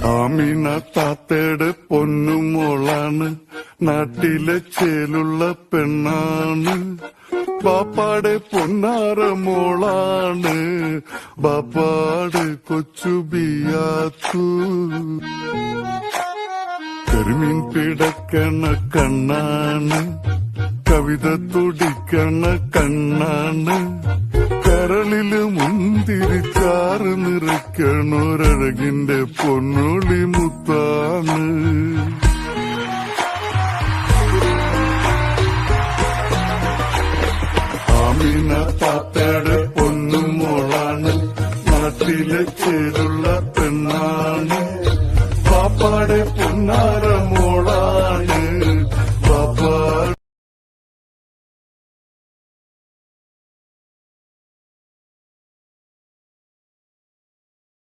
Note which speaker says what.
Speaker 1: ആമിന താത്തയുടെ പൊന്നുമോളാണ്, നാട്ടിലെ ചേലുള്ള പെണ്ണാണ്. ബാപ്പാടെ പൊന്നാര മോളാണ്, ബാപ്പാടെ കൊച്ചു ബിയാത്തു. കരിമീൻ പിടക്കണ കണ്ണാണ്, കവിത തുടിക്കണ കണ്ണാണ്. കരളില് മുന്തിരിച്ചാറ് നിറയ്ക്കണൊരഴകിന്റെ പൊന്നുളി മുത്താണ്. ആമിന താത്തയുടെ പൊന്നുമോളാണ്, നാട്ടിലെ ചേലുള്ള പെണ്ണാണ്. പാപ്പാടെ പൊന്നാര